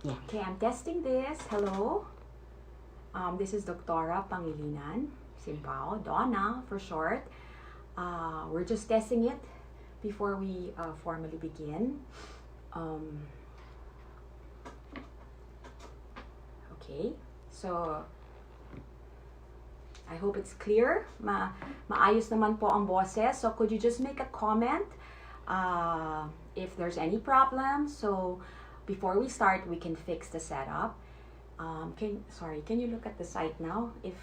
Yeah. Okay, I'm testing this. Hello. This is Donna Pangilinan-Simpao, Donna for short. We're just testing it before we formally begin. Okay, so I hope it's clear. Maayos naman po ang boses. So could you just make a comment if there's any problem? So before we start, we can fix the setup. Can you look at the site now? If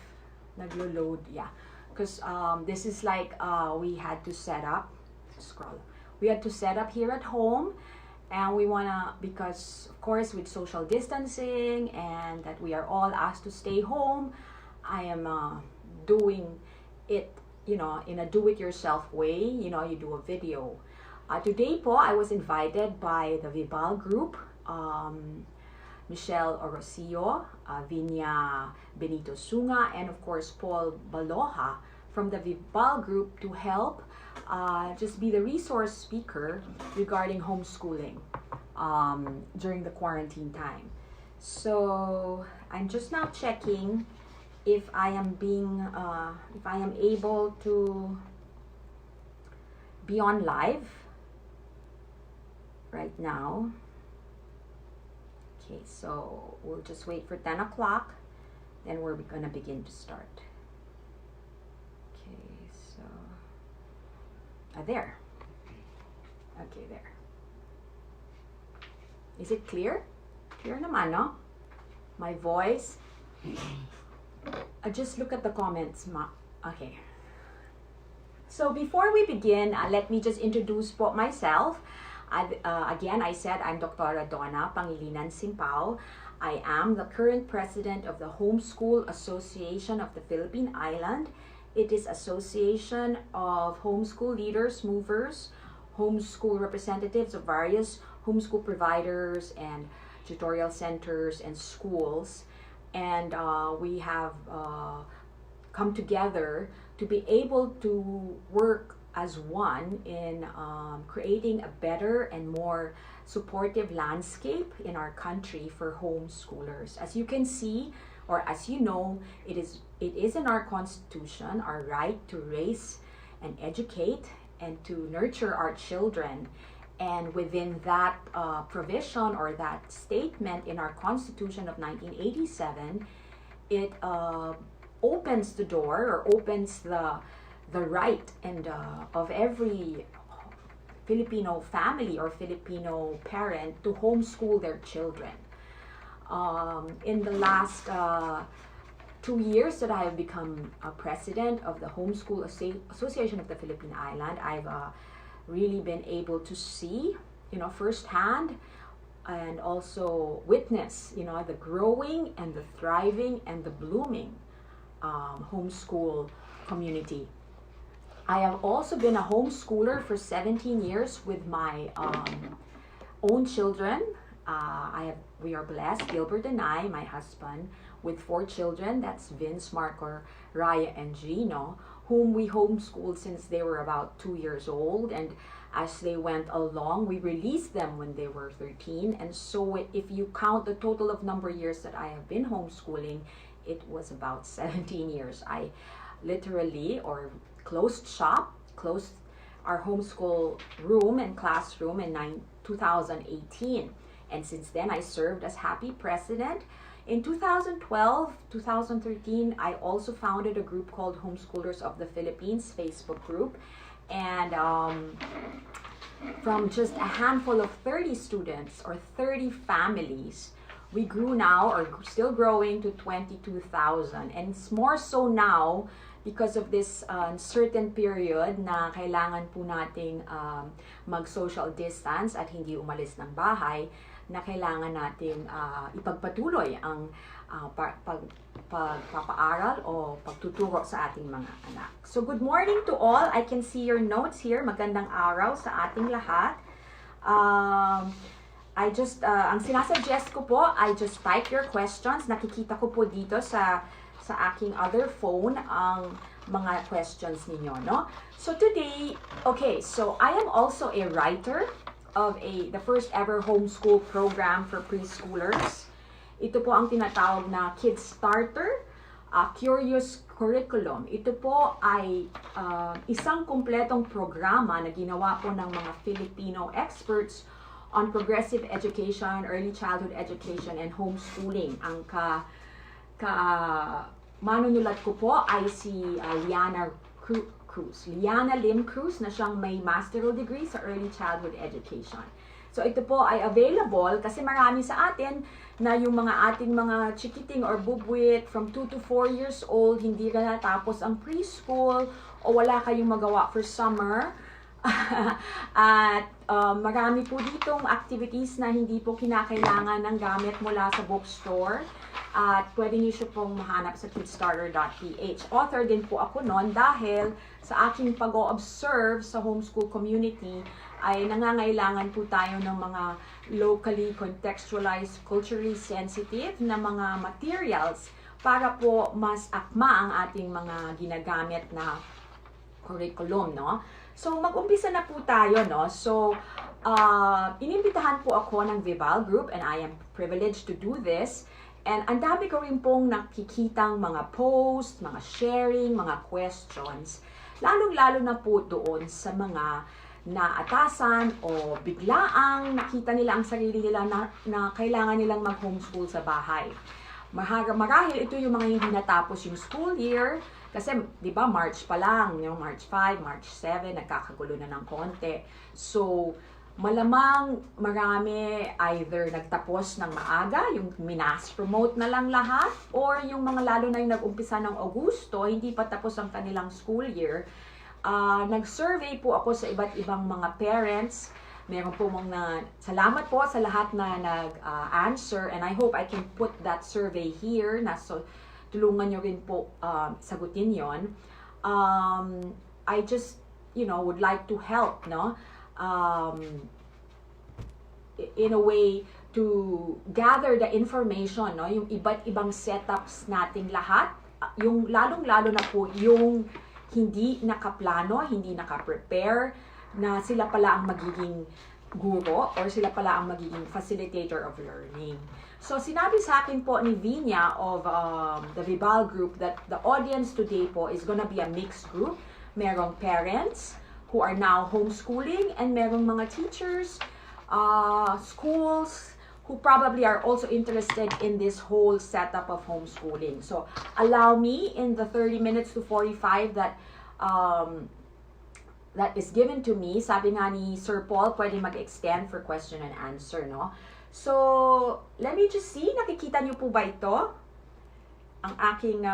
naglo-load, yeah. Because this is like we had to set up. Scroll. We had to set up here at home. And we wanna, because of course with social distancing and that we are all asked to stay home, I am doing it, in a do-it-yourself way. You do a video. Today po, I was invited by the Vibal group, Michelle Orosillo, Vinya Benito Sunga, and of course Paul Baloha from the Vibal group to help just be the resource speaker regarding homeschooling during the quarantine time. So I'm just now checking if I am able to be on live right now. Okay, so we'll just wait for 10 o'clock, then we're gonna begin to start. Okay, so there. Okay, there. Is it clear? Clear naman, no? My voice. Just look at the comments, Okay. So before we begin, let me just introduce myself. Again, I said I'm Dr. Donna Pangilinan-Simpao. I am the current president of the Homeschool Association of the Philippine Island. It is association of homeschool leaders, movers, homeschool representatives of various homeschool providers and tutorial centers and schools. And we have come together to be able to work as one in creating a better and more supportive landscape in our country for homeschoolers. As you can see, or as you know, it is in our Constitution, our right to raise and educate and to nurture our children. And within that provision or that statement in our Constitution of 1987, it opens the door or opens the right and of every Filipino family or Filipino parent to homeschool their children. In the last 2 years that I have become a president of the Homeschool Association of the Philippine Island, I've really been able to see, firsthand and also witness, the growing and the thriving and the blooming homeschool community. I have also been a homeschooler for 17 years with my own children. We are blessed, Gilbert and I, my husband, with 4 children. That's Vince, Marco, Raya, and Gino, whom we homeschooled since they were about 2 years old. And as they went along, we released them when they were 13. And so if you count the total of number of years that I have been homeschooling, it was about 17 years. I literally closed our homeschool room and classroom in 2018. And since then, I served as happy president. In 2012, 2013, I also founded a group called Homeschoolers of the Philippines Facebook group. And from just a handful of 30 students or 30 families, we grew now, or still growing, to 22,000. And it's more so now because of this uncertain period na kailangan po nating mag-social distance at hindi umalis ng bahay, na kailangan nating ipagpatuloy ang pagpapaaral o pagtuturo sa ating mga anak. So good morning to all. I can see your notes here. Magandang araw sa ating lahat. Ang sinasuggest ko po, I just type your questions. Nakikita ko po dito sa aking other phone ang mga questions ninyo, no? So today, okay, so I am also a writer of the first ever homeschool program for preschoolers. Ito po ang tinatawag na Kids Starter, Curious Curriculum. Ito po ay isang kumpletong programa na ginawa po ng mga Filipino experts on progressive education, early childhood education, and homeschooling. Ang manunulat ko po ay si Liana Lim Cruz na siyang may master's degree sa early childhood education. So ito po ay available kasi marami sa atin na yung mga ating mga chikiting or bubwit from 2 to 4 years old, hindi ka natapos ang preschool o wala kayong magawa for summer. At marami po ditong activities na hindi po kinakailangan ng gamit mula sa bookstore. At pwede niyo siya pong mahanap sa kidstarter.ph. Author din po ako noon dahil sa aking pag-o-observe sa homeschool community ay nangangailangan po tayo ng mga locally contextualized, culturally sensitive na mga materials para po mas akma ang ating mga ginagamit na curriculum, no? So, mag-umpisa na po tayo, no? So, inimbitahan po ako ng Vival Group and I am privileged to do this. And ang dami ko rin pong nakikitang mga post, mga sharing, mga questions. Lalong-lalo na po doon sa mga naatasan o biglaang nakita nila ang sarili nila na kailangan nilang mag-homeschool sa bahay. Marahil ito yung mga hindi natapos yung school year. Kasi, di ba, March pa lang, yung March 5, March 7, nagkakagulo na ng konti. So, malamang marami either nagtapos ng maaga, yung minas promote na lang lahat, or yung mga lalo na yung nag-umpisa ng Agosto, hindi pa tapos ang kanilang school year. Nag-survey po ako sa iba't ibang mga parents. Meron po mga, salamat po sa lahat na nag-answer, and I hope I can put that survey here, na so, tulungan nyo rin po sagutin yon. I just, would like to help, no? In a way to gather the information, no? Yung iba't ibang setups nating lahat, yung lalong-lalo na po yung hindi nakaplano, hindi nakaprepare, na sila pala ang magiging guro or sila pala ang magiging facilitator of learning. So, sinabi sa akin po ni Vinya of the Vibal Group that the audience today po is gonna be a mixed group. Merong parents who are now homeschooling and merong mga teachers, schools who probably are also interested in this whole setup of homeschooling. So, allow me in the 30 minutes to 45 that is given to me. Sabi nga ni Sir Paul, pwede mag-extend for question and answer, no? So, let me just see. Nakikita niyo po ba ito? Ang aking,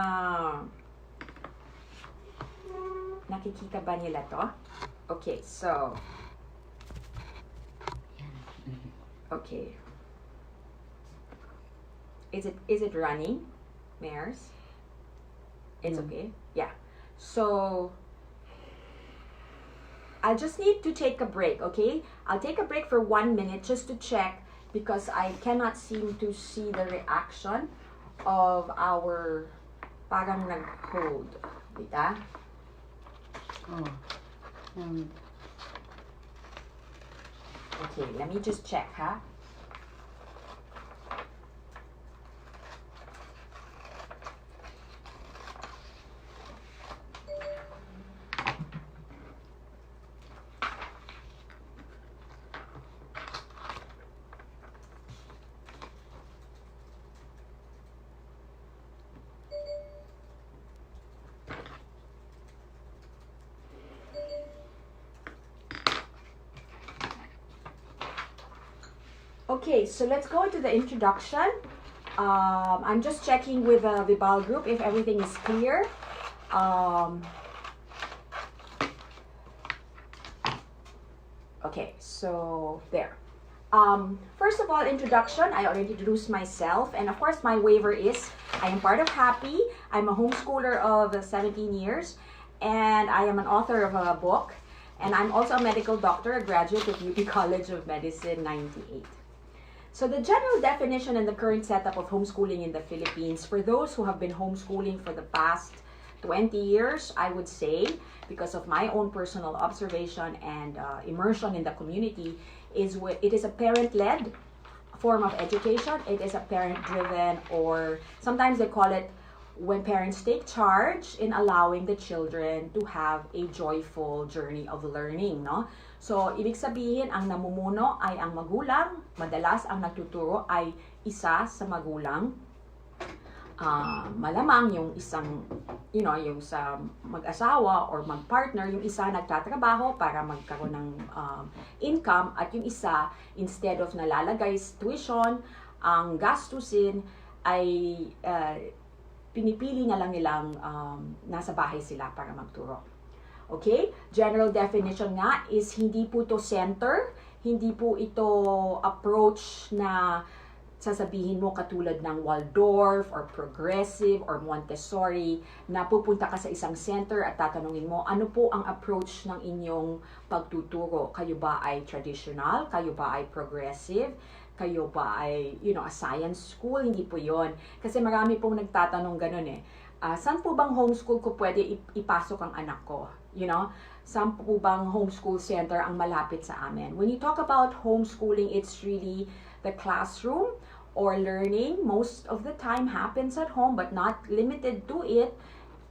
nakikita ba nila to? Okay, so, okay. Is it running, Mares? It's okay? Yeah. So, I just need to take a break, okay? I'll take a break for 1 minute just to check because I cannot seem to see the reaction of our parang nag-hold. Dita? Oh. Okay, let me just check, ha? Okay, so let's go into the introduction. I'm just checking with the Vibal Group if everything is clear. Okay, so there. First of all, introduction. I already introduced myself, and of course, my waiver is I am part of Happy. I'm a homeschooler of 17 years, and I am an author of a book, and I'm also a medical doctor, a graduate of UP College of Medicine, 98. So the general definition and the current setup of homeschooling in the Philippines, for those who have been homeschooling for the past 20 years, I would say, because of my own personal observation and immersion in the community, it is a parent-led form of education. It is a parent-driven, or sometimes they call it when parents take charge in allowing the children to have a joyful journey of learning, no? So, ibig sabihin, ang namumuno ay ang magulang. Madalas, ang nagtuturo ay isa sa magulang. Malamang yung isang, yung sa mag-asawa or mag-partner, yung isa nagtatrabaho para magkaroon ng income, at yung isa, instead of nalalagay sa tuition, ang gastusin ay pinipili na lang nilang nasa bahay sila para magturo. Okay? General definition nga is hindi po to center, hindi po ito approach na sasabihin mo katulad ng Waldorf or Progressive or Montessori na pupunta ka sa isang center at tatanungin mo, ano po ang approach ng inyong pagtuturo? Kayo ba ay traditional? Kayo ba ay progressive? Kayo ba ay, a science school? Hindi po yon. Kasi marami pong nagtatanong ganun eh. Saan po bang homeschool ko pwede ipasok ang anak ko? Saan po bang homeschool center ang malapit sa amin? When you talk about homeschooling, it's really the classroom or learning. Most of the time happens at home but not limited to it.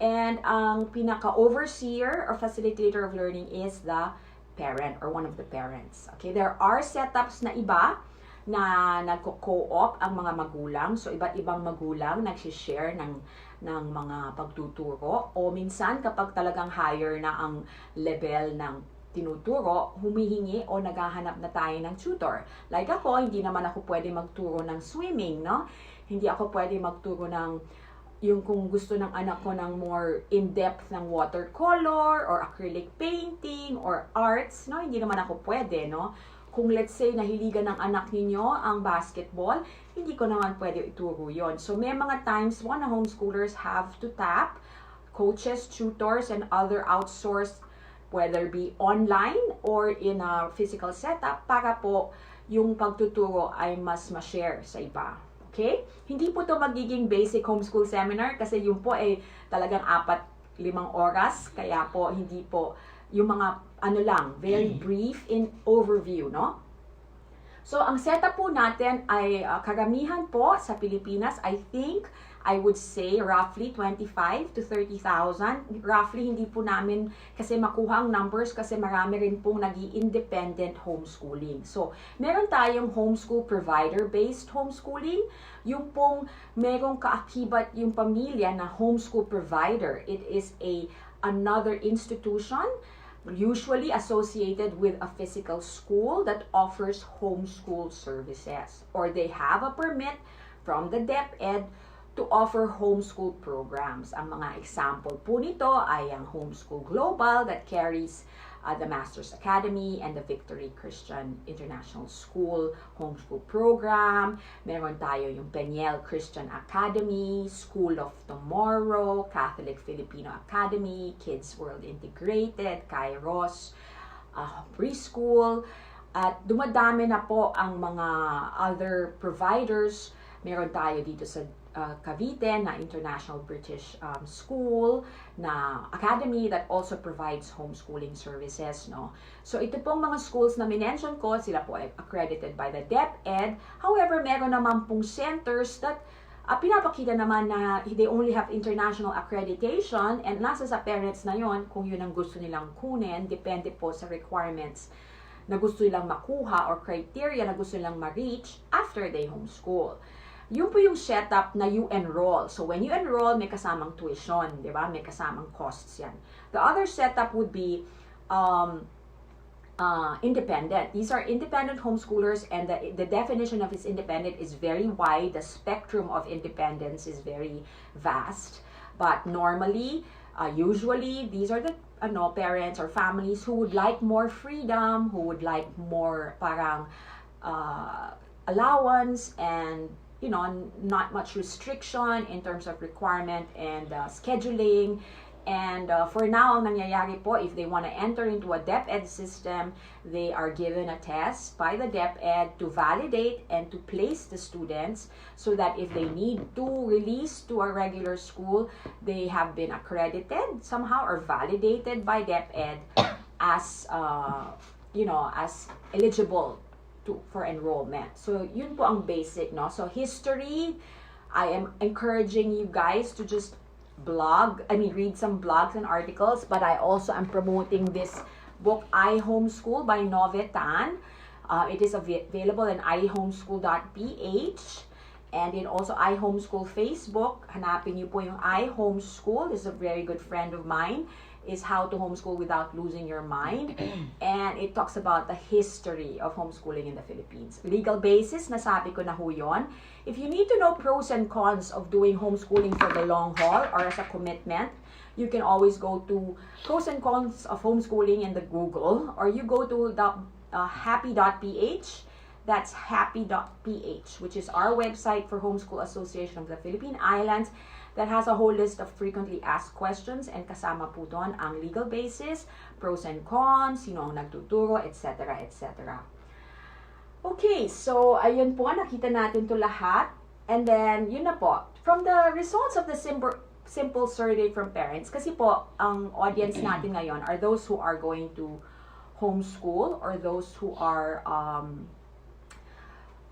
And ang pinaka-overseer or facilitator of learning is the parent or one of the parents. Okay, there are setups na iba na nagko-co-op ang mga magulang. So, iba't ibang magulang nagsishare ng mga pagtuturo. O minsan, kapag talagang higher na ang level ng tinuturo, humihingi o naghahanap na tayo ng tutor. Like ako, hindi naman ako pwede magturo ng swimming, no? Hindi ako pwede magturo ng yung kung gusto ng anak ko ng more in-depth ng watercolor or acrylic painting or arts, no? Hindi naman ako pwede, no? Kung let's say nahiligan ng anak ninyo ang basketball, hindi ko naman pwede ituro yon. So may mga times po na homeschoolers have to tap coaches, tutors, and other outsourced, whether be online or in a physical setup, para po yung pagtuturo ay mas ma-share sa iba. Okay? Hindi po to magiging basic homeschool seminar kasi yun po ay talagang 4-5 oras. Kaya po hindi po yung mga very brief in overview, no? So, ang setup po natin ay karamihan po sa Pilipinas, I think, I would say roughly 25 to 30,000. Roughly, hindi po namin kasi makuha ang numbers kasi marami rin pong nag-i-independent homeschooling. So, meron tayong homeschool provider-based homeschooling. Yung pong merong kaakibat yung pamilya na homeschool provider. It is another institution usually associated with a physical school that offers homeschool services. Or they have a permit from the DepEd to offer homeschool programs. Ang mga example po nito ay ang Homeschool Global that carries the Master's Academy and the Victory Christian International School Homeschool Program. Meron tayo yung Peniel Christian Academy, School of Tomorrow, Catholic Filipino Academy, Kids World Integrated, Kairos, Preschool. At dumadami na po ang mga other providers. Meron tayo dito sa Cavite na International British School na academy that also provides homeschooling services, no? So ito pong mga schools na minention ko, sila po ay accredited by the DepEd. However, meron naman pong centers that pinapakita naman na they only have international accreditation, and nasa sa parents na yon kung yun ang gusto nilang kunin, depende po sa requirements na gusto nilang makuha or criteria na gusto nilang ma-reach after they homeschool. Yun po yung setup na you enroll. So, when you enroll, may kasamang tuition, di ba? May kasamang costs yan. The other setup would be independent. These are independent homeschoolers, and the definition of is independent is very wide. The spectrum of independence is very vast. But normally, usually, these are the parents or families who would like more freedom, who would like more parang allowance and not much restriction in terms of requirement and scheduling. And for now, ang nangyayari po, if they want to enter into a DepEd system, they are given a test by the DepEd to validate and to place the students so that if they need to release to a regular school, they have been accredited somehow or validated by DepEd as, as eligible for enrollment. So yun po ang basic, no? So history, I am encouraging you guys to just read some blogs and articles, but I also am promoting this book, I Homeschool by Novetan. It is available in ihomeschool.ph and in also I Homeschool Facebook. Hanapin niyo po yung I Homeschool. This is a very good friend of mine. Is How to Homeschool Without Losing Your Mind. And it talks about the history of homeschooling in the Philippines. Legal basis, nasabi ko na ho yun. If you need to know pros and cons of doing homeschooling for the long haul or as a commitment, you can always go to pros and cons of homeschooling in the Google, or you go to the happy.ph. That's happy.ph, which is our website for Homeschool Association of the Philippine Islands, that has a whole list of frequently asked questions, and kasama po doon ang legal basis, pros and cons, sino ang nagtuturo, etc., etc. Okay, so ayun po, nakita natin to lahat. And then, yun na po. From the results of the simple survey from parents, kasi po, ang audience natin ngayon are those who are going to homeschool or those who are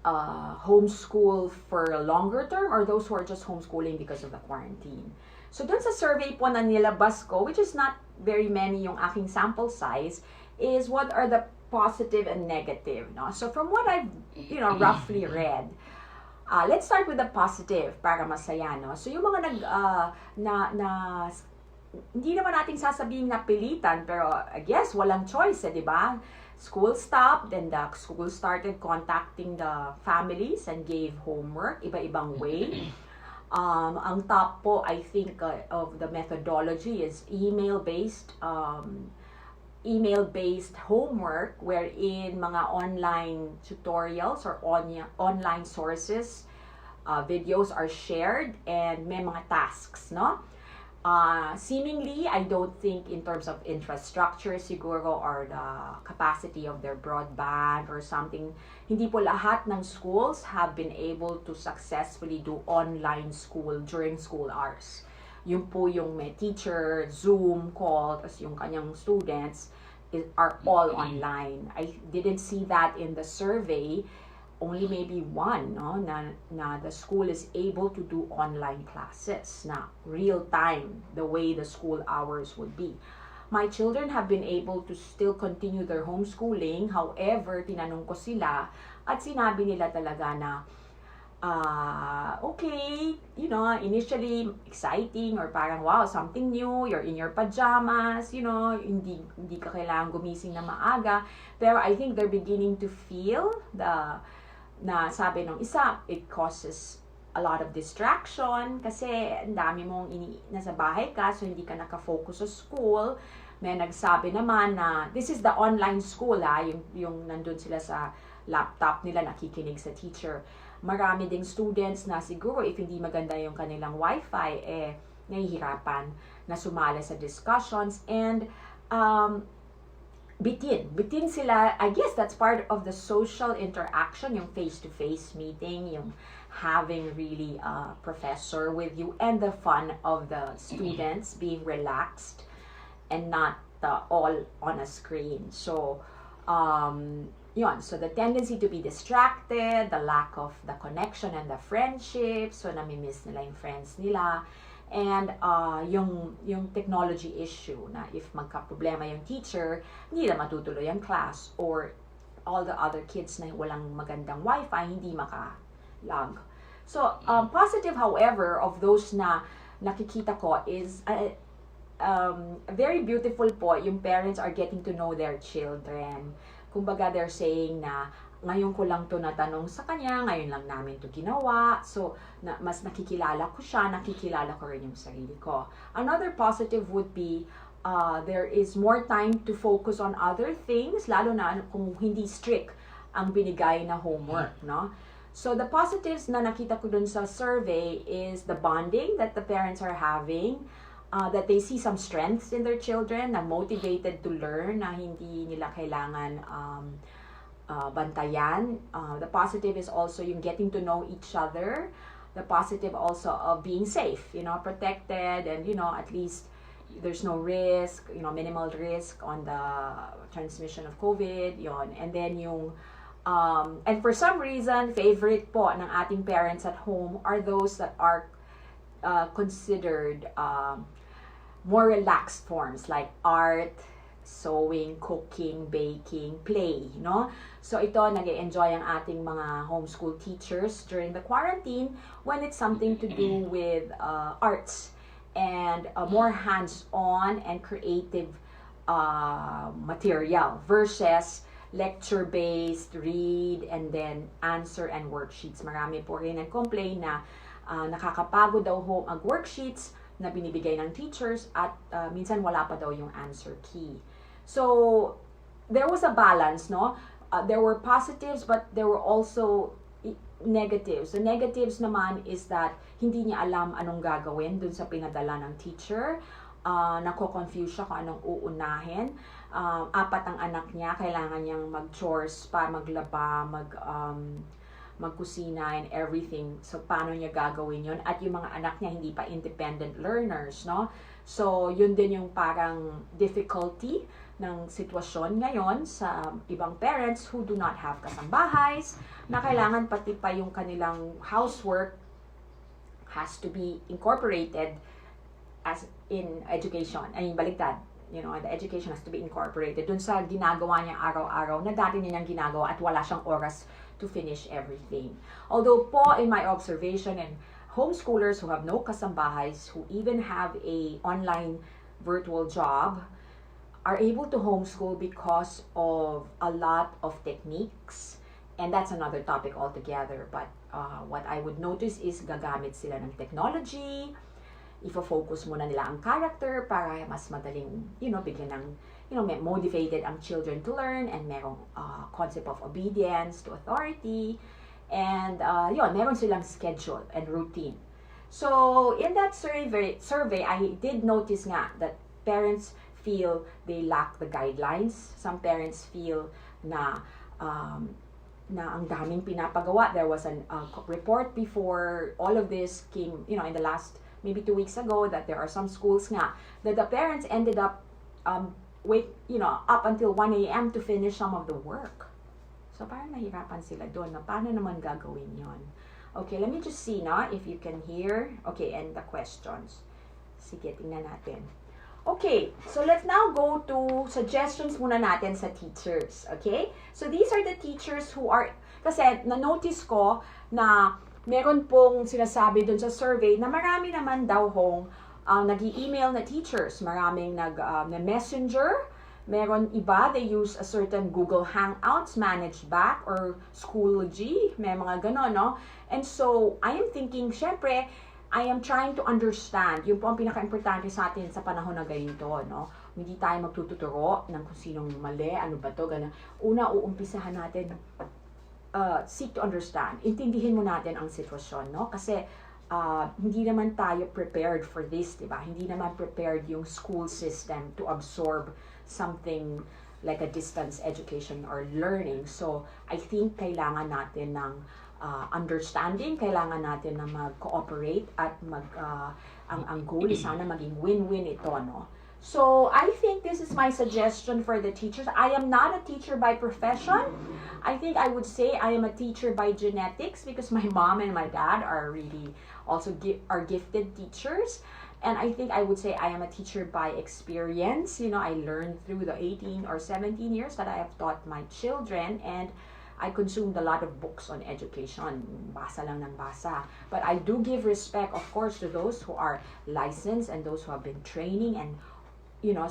homeschool for a longer term, or those who are just homeschooling because of the quarantine. So dun sa survey po na nilabas ko, which is not very many yung aking sample size, is what are the positive and negative, no? So from what I've, roughly read, let's start with the positive para masaya, no? So yung mga hindi naman nating sasabihin na pilitan, pero I guess walang choice, di ba? School stopped, then the school started contacting the families and gave homework, iba-ibang way. Ang top po, I think, of the methodology is email-based homework, wherein mga online tutorials or online sources, videos are shared, and may mga tasks, no? Seemingly, I don't think in terms of infrastructure siguro or the capacity of their broadband or something, hindi po lahat ng schools have been able to successfully do online school during school hours. Yung po yung may teacher, Zoom call, tas yung kanyang students are all online. I didn't see that in the survey. Only maybe one, no, na the school is able to do online classes na real time, the way the school hours would be. My children have been able to still continue their homeschooling. However, tinanong ko sila at sinabi nila talaga na okay, initially exciting or parang wow, something new, you're in your pajamas, hindi ka kailangan gumising na maaga. Pero I think they're beginning to feel na sabi ng isa, it causes a lot of distraction kasi ang dami mong nasa bahay ka, so hindi ka nakafocus sa school. May nagsabi naman na this is the online school, yung nandun sila sa laptop nila nakikinig sa teacher. Marami ding students na siguro if hindi maganda yung kanilang wifi, nahihirapan na sumali sa discussions, and bitin sila. I guess that's part of the social interaction, yung face-to-face meeting, yung having really a professor with you, and the fun of the students being relaxed and not all on a screen. So, so the tendency to be distracted, the lack of the connection and the friendship, so nami-miss nila yung friends nila. And yung technology issue na if magka-problema yung teacher, hindi na matutuloy ang class, or all the other kids na walang magandang wifi, hindi maka-log. So, positive, however, of those na nakikita ko is very beautiful po, yung parents are getting to know their children. Kumbaga, they're saying na ngayon ko lang to natanong sa kanya, ngayon lang namin to ginawa. So, mas nakikilala ko siya, nakikilala ko rin yung sarili ko. Another positive would be, there is more time to focus on other things, lalo na kung hindi strict ang binigay na homework, no? So, the positives na nakita ko dun sa survey is the bonding that the parents are having, that they see some strengths in their children, na motivated to learn, na hindi nila kailangan bantayan. The positive is also yung getting to know each other. The positive also of being safe, protected, and at least there's no risk, minimal risk on the transmission of COVID, And then yung And for some reason, favorite po ng ating parents at home are those that are considered more relaxed forms like art, sewing, cooking, baking, play, no? So ito, nag-enjoy ang ating mga homeschool teachers during the quarantine when it's something to do with arts and more hands-on and creative material versus lecture-based, read, and then answer and worksheets. Marami po rin nag-complain na nakakapagod daw ho ang worksheets na binibigay ng teachers at minsan wala pa daw yung answer key. So, there was a balance, no? There were positives but there were also negatives. The negatives naman is that hindi niya alam anong gagawin dun sa pinadala ng teacher. Nako-confuse siya kung anong uunahin. 4 ang anak niya, kailangan niyang mag-chores pa, maglaba, magkusina and everything. So, paano niya gagawin yun? At yung mga anak niya hindi pa independent learners, no? So, yun din yung parang difficulty ng sitwasyon ngayon sa ibang parents who do not have kasambahays, na kailangan pati pa yung kanilang housework has to be incorporated as in education. I mean, baliktad. You know, the education has to be incorporated dun sa ginagawa niya araw-araw na dati niyang ginagawa at wala siyang oras to finish everything. Although po, in my observation, and homeschoolers who have no kasambahays, who even have a online virtual job, are able to homeschool because of a lot of techniques. And that's another topic altogether. But what I would notice is gagamit sila ng technology, ifo-focus muna nila ang character para mas madaling, bigyan ng, motivated ang children to learn and merong concept of obedience to authority. And meron silang schedule and routine. So, in that survey, I did notice nga that parents feel they lack the guidelines. Some parents feel na ang daming pinapagawa. There was a report before all of this came, in the last maybe 2 weeks ago, that there are some schools nga that the parents ended up up until 1 a.m. to finish some of the work. So parang nahirapan sila doon na paano naman gagawin yon. Okay, let me just see if you can hear. Okay, and the questions. Sige, tingnan natin. Okay, so let's now go to suggestions muna natin sa teachers. Okay? So these are the teachers who are, kasi na-notice ko na meron pong sinasabi dun sa survey na marami naman daw hong nag-i-email na teachers. Maraming nag-messenger. Meron iba, they use a certain Google Hangouts managed back or Schoology. May mga ganon, no? And so, I am thinking, syempre, I am trying to understand. Yun po ang pinaka-importante sa atin sa panahon na ganito, no? Hindi tayo magtututuro ng kung sinong mali, ano ba to, gano'n. Una, uumpisahan natin, seek to understand. Intindihin mo natin ang sitwasyon, no? Kasi, hindi naman tayo prepared for this, di ba? Hindi naman prepared yung school system to absorb something like a distance education or learning. So, I think kailangan natin ng understanding, kailangan natin na mag-cooperate at ang goal is sana maging win-win ito, no? So, I think this is my suggestion for the teachers. I am not a teacher by profession. I think I would say I am a teacher by genetics because my mom and my dad are really also are gifted teachers. And I think I would say I am a teacher by experience. I learned through the 18 or 17 years that I have taught my children, and I consumed a lot of books on education. Basa lang ng basa. But I do give respect, of course, to those who are licensed and those who have been training, and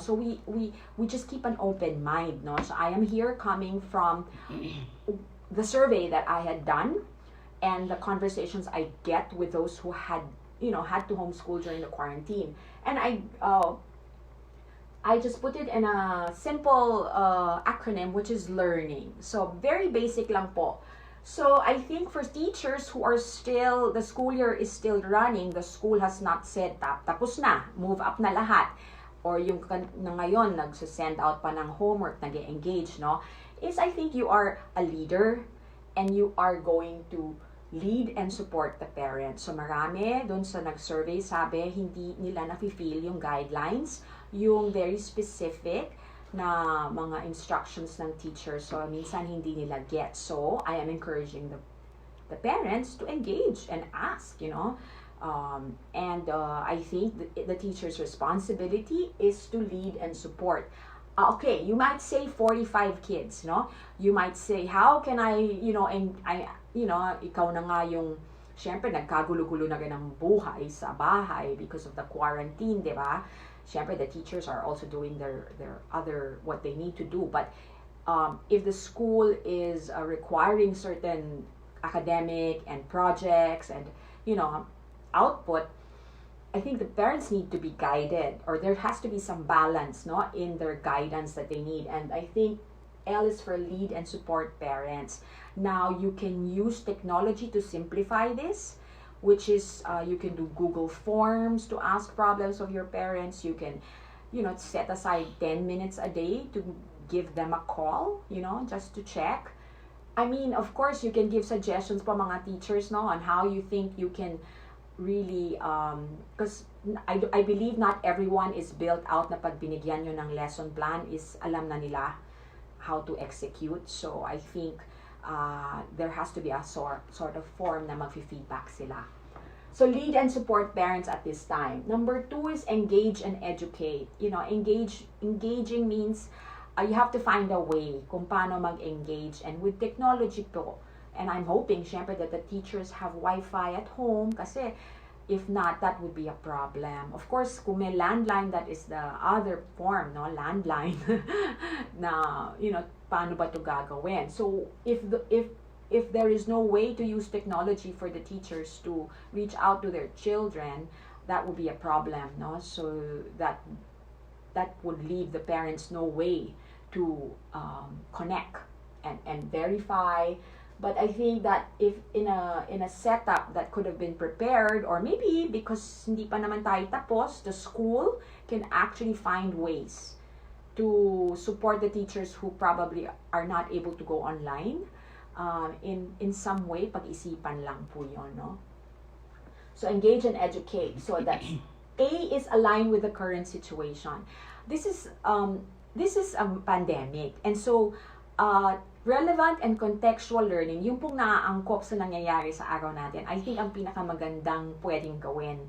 so we just keep an open mind, no? So I am here coming from the survey that I had done and the conversations I get with those who had to homeschool during the quarantine. And I just put it in a simple acronym, which is learning. So, very basic lang po. So, I think for teachers who are still, the school year is still running, the school has not said, tapos na, move up na lahat. Or yung na ngayon, nag-send out pa ng homework, nag-engage, no? Is I think you are a leader and you are going to lead and support the parents. So, marami, dun sa nag-survey, sabi, hindi nila nafe-feel yung guidelines, yung very specific na mga instructions ng teacher. So, minsan hindi nila get. So, I am encouraging the parents to engage and ask, I think the teacher's responsibility is to lead and support. Okay, you might say 45 kids, no? You might say, how can I, ikaw na nga yung, syempre, nagkagulo-gulo na rin ang buhay sa bahay because of the quarantine, di ba? Syempre, the teachers are also doing their other, what they need to do. But if the school is requiring certain academic and projects and, output, I think the parents need to be guided, or there has to be some balance, no, in their guidance that they need. And I think L is for lead and support parents. Now, you can use technology to simplify this, which is you can do Google Forms to ask problems of your parents. You can, set aside 10 minutes a day to give them a call, just to check. I mean, of course, you can give suggestions pa mga teachers, no, on how you think you can really, because I believe not everyone is built out na pag binigyan nyo ng lesson plan is alam na nila how to execute. So I think there has to be a sort of form na mag-feedback sila. So lead and support parents at this time. Number 2 is engage and educate. Engaging means you have to find a way kung paano mag-engage, and with technology po. And I'm hoping, syempre, that the teachers have Wi-Fi at home kasi if not, that would be a problem. Of course, kung may landline, that is the other form, no? Landline na, paano ba ito gagawin? So, if there is no way to use technology for the teachers to reach out to their children, that would be a problem, no? So, that would leave the parents no way to connect and verify. But I think that if in a setup that could have been prepared, or maybe because hindi pa naman tayo tapos, the school can actually find ways to support the teachers who probably are not able to go online. In some way, pag-isipan lang po yun, no? So engage and educate. So that A is aligned with the current situation. This is a pandemic, and so relevant and contextual learning, yung pong naaangkop sa nangyayari sa araw natin, I think ang pinakamagandang pwedeng gawin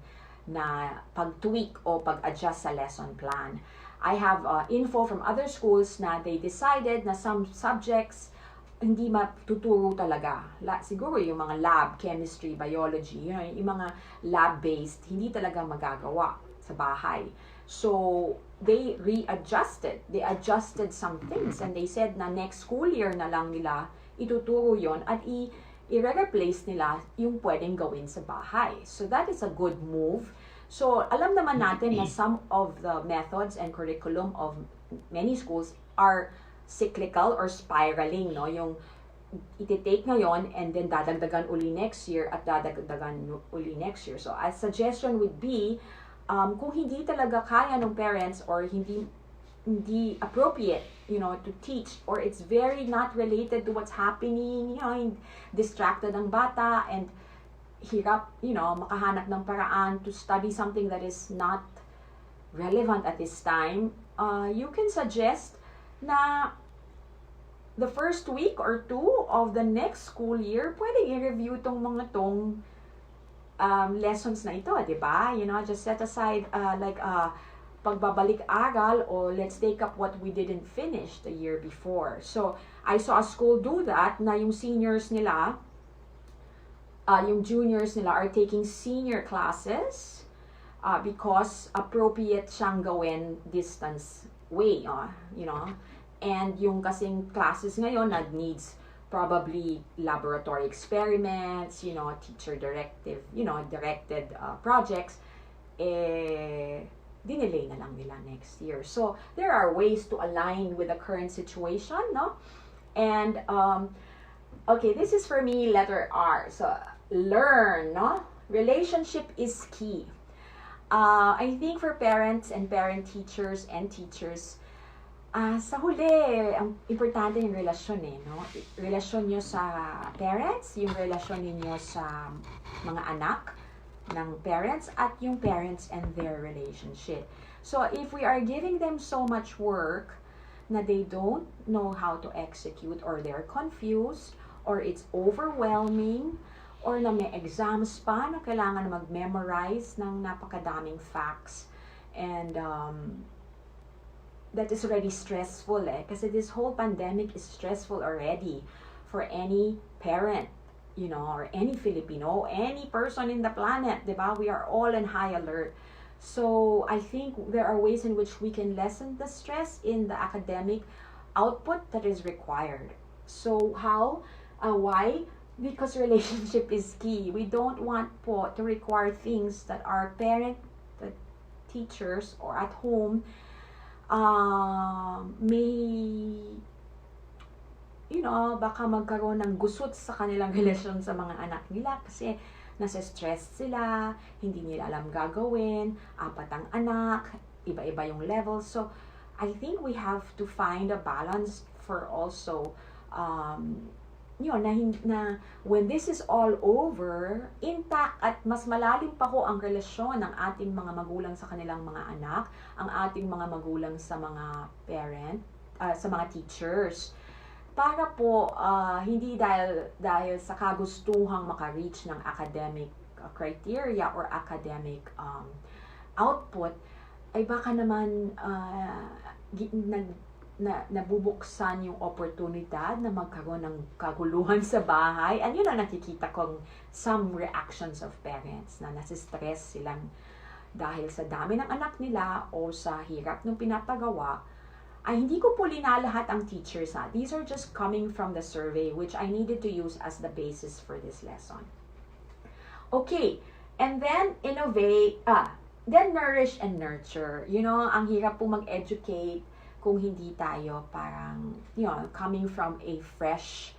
na pag-tweak o pag-adjust sa lesson plan. I have info from other schools na they decided na some subjects hindi matuturo talaga. Siguro yung mga lab, chemistry, biology, yung mga lab-based, hindi talaga magagawa sa bahay. So, they readjusted. They adjusted some things, and they said na next school year na lang nila ituturo yon at i-replace nila yung pwedeng gawin sa bahay. So, that is a good move. So, alam naman natin na some of the methods and curriculum of many schools are cyclical or spiraling, no? Yung iti-take ngayon and then dadagdagan uli next year at dadagdagan uli next year. So, a suggestion would be, kung hindi talaga kaya ng parents or hindi appropriate, to teach, or it's very not related to what's happening, distracted ang bata and hirap, makahanap ng paraan to study something that is not relevant at this time, you can suggest na the first week or 2 of the next school year, pwedeng i-review tong mga lessons na ito, di ba? Just set aside pagbabalik-aral, or let's take up what we didn't finish the year before. So, I saw a school do that, na yung seniors nila, yung juniors nila are taking senior classes because appropriate siyang gawin distance way, and yung kasing classes ngayon that needs probably laboratory experiments, teacher directed projects, dinelay na lang nila next year. So, there are ways to align with the current situation, no? And, okay, this is for me, letter R. So, learn, no? Relationship is key. I think for parents and parent-teachers and teachers, sa huli, ang importante yung relasyon no? Relasyon nyo sa parents, yung relasyon ninyo sa mga anak ng parents, at yung parents and their relationship. So, if we are giving them so much work na they don't know how to execute, or they're confused, or it's overwhelming, or na may exams pa na kailangan na mag-memorize ng napakadaming facts. And that is already stressful kasi this whole pandemic is stressful already for any parent, you know, or any Filipino, any person in the planet, diba? We are all in high alert. So I think there are ways in which we can lessen the stress in the academic output that is required. So how? Why? Because relationship is key. We don't want po to require things that our parent, the teachers, or at home may, you know, baka magkaroon ng gusot sa kanilang relasyon sa mga anak nila kasi nasa stress sila, hindi nila alam gagawin, 4 ang anak, iba-iba yung level. So, I think we have to find a balance for also, yun, na when this is all over, intact at mas malalim pa ho ang relasyon ng ating mga magulang sa kanilang mga anak, ang ating mga magulang sa mga parent, sa mga teachers. Para po, hindi dahil sa kagustuhang maka-reach ng academic criteria or academic output, ay baka naman nabubuksan yung oportunidad na magkaroon ng kaguluhan sa bahay. And yun ang nakikita kong some reactions of parents na nasistress silang dahil sa dami ng anak nila o sa hirap ng pinapagawa. Ay hindi ko po linalahat ang teachers ha. These are just coming from the survey which I needed to use as the basis for this lesson. Okay, and then innovate, then nourish and nurture. You know, ang hirap po mag-educate kung hindi tayo parang, you know, coming from a fresh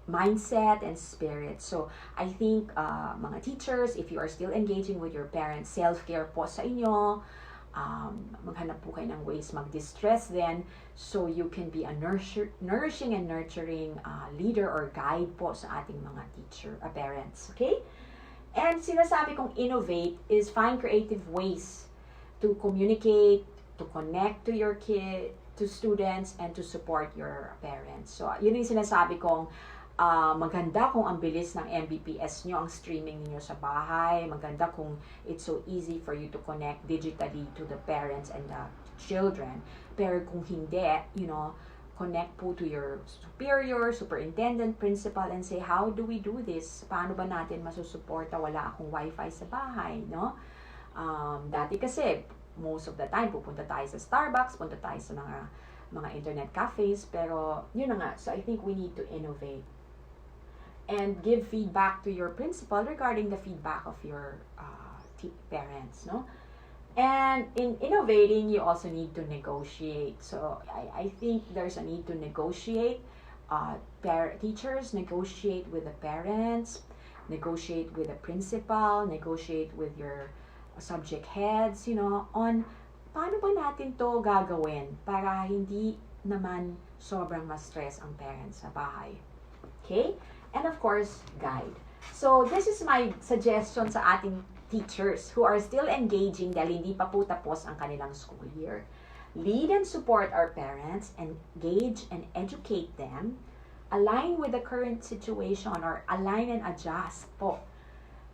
mindset and spirit. So, I think mga teachers, if you are still engaging with your parents, self-care po sa inyo, maghanap po kayo ng ways mag-distress then so you can be a nourishing and nurturing leader or guide po sa ating mga parents. Okay? And sinasabi kong innovate is find creative ways to communicate, to connect to your kid, to students, and to support your parents. So, yun yung sinasabi kong maganda kung ang bilis ng Mbps nyo, ang streaming niyo sa bahay. Maganda kung it's so easy for you to connect digitally to the parents and the children. Pero kung hindi, you know, connect po to your superior, superintendent, principal, and say, how do we do this? Paano ba natin masusuporta? Wala akong wifi sa bahay, no? Dati kasi, most of the time, pupunta tayo sa Starbucks, punta tayo sa mga internet cafes, pero yun na nga. So I think we need to innovate and give feedback to your principal regarding the feedback of your parents, no? And in innovating, you also need to negotiate. So I think there's a need to negotiate. Teachers negotiate with the parents, negotiate with the principal, negotiate with your subject heads, you know, on paano ba natin to gagawin para hindi naman sobrang ma-stress ang parents sa bahay. Okay? And of course, guide. So, this is my suggestion sa ating teachers who are still engaging dahil hindi pa po tapos ang kanilang school year. Lead and support our parents, engage and educate them, align with the current situation or align and adjust po.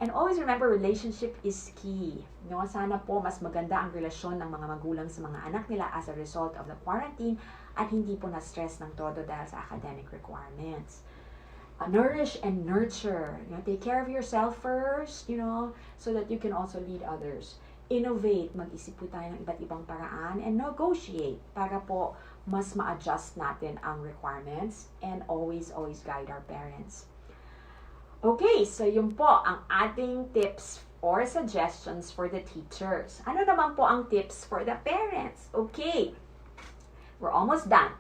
And always remember, relationship is key. No? Sana po mas maganda ang relasyon ng mga magulang sa mga anak nila as a result of the quarantine at hindi po na-stress ng todo dahil sa academic requirements. Nourish and nurture. You know, take care of yourself first, you know, so that you can also lead others. Innovate. Mag-isip po tayo ng iba't ibang paraan and negotiate para po mas ma-adjust natin ang requirements and always guide our parents. Okay, so yun po ang ating tips or suggestions for the teachers. Ano naman po ang tips for the parents? Okay, we're almost done.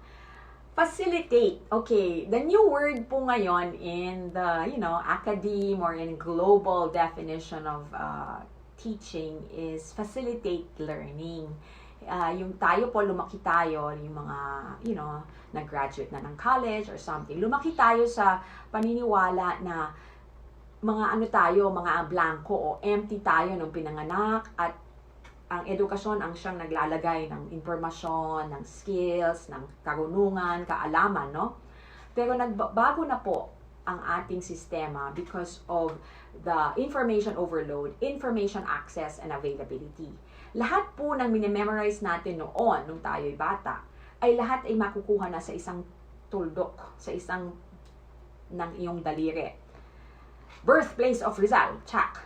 Facilitate. Okay, the new word po ngayon in the, you know, academe or in global definition of teaching is facilitate learning. Yung tayo po, lumaki tayo, yung mga, you know, nag-graduate na ng college or something. Lumaki tayo sa paniniwala na mga ano tayo, mga blanco o empty tayo nung pinanganak at ang edukasyon ang siyang naglalagay ng impormasyon, ng skills, ng karunungan, kaalaman, no? Pero nagbago na po ang ating sistema because of the information overload, information access, and availability. Lahat po ng minememorize natin noon, nung tayo'y bata, ay lahat ay makukuha na sa isang tuldok, sa isang ng iyong daliri. Birthplace of Rizal, check.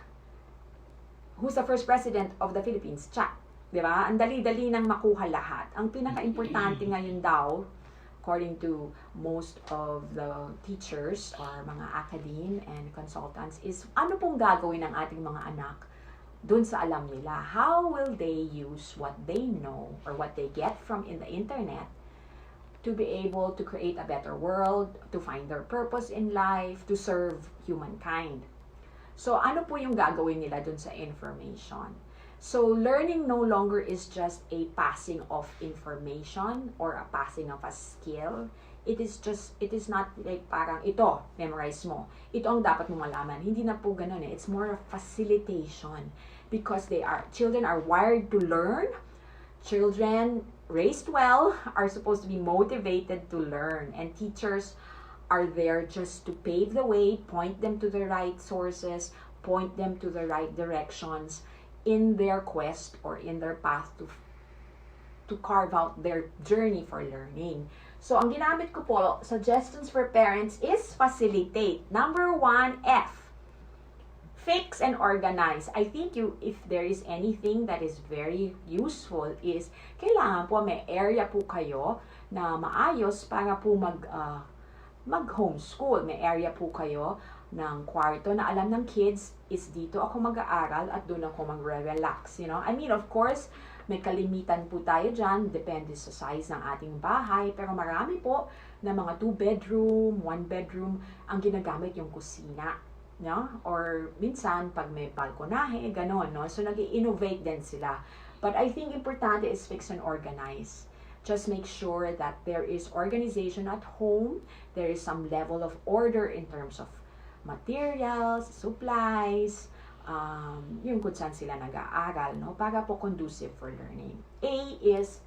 Who's the first president of the Philippines? Check. Diba? Ang dali-dali nang makuha lahat. Ang pinaka-importante ngayon daw, according to most of the teachers or mga academe and consultants, is ano pong gagawin ng ating mga anak dun sa alam nila? How will they use what they know or what they get from in the internet to be able to create a better world, to find their purpose in life, to serve humankind? So ano po yung gagawin nila dun sa information? So, learning no longer is just a passing of information or a passing of a skill. It is not like parang ito, memorize mo. Ito ang dapat mong malaman. Hindi na po ganun eh. It's more of facilitation because children are wired to learn. Children raised well are supposed to be motivated to learn, and teachers are there just to pave the way, point them to the right sources, point them to the right directions in their quest or in their path to carve out their journey for learning. So, ang ginamit ko po, suggestions for parents is facilitate. Number 1, F. Fix and organize. I think if there is anything that is very useful is, kailangan po may area po kayo na maayos para po mag-homeschool. May area po kayo ng kwarto na alam ng kids is dito ako mag-aaral at doon ako mag-relax, you know. I mean, of course, may kalimitan po tayo dyan, depende sa size ng ating bahay, pero marami po na mga 2-bedroom, 1-bedroom, ang ginagamit yung kusina, no? Or minsan, pag may balkonahe, ganon, no? So, nag-i-innovate din sila. But I think importante is fix and organize. Just make sure that there is organization at home, there is some level of order in terms of materials, supplies, yung kung saan sila nag-aaral, no? Para po conducive for learning. A is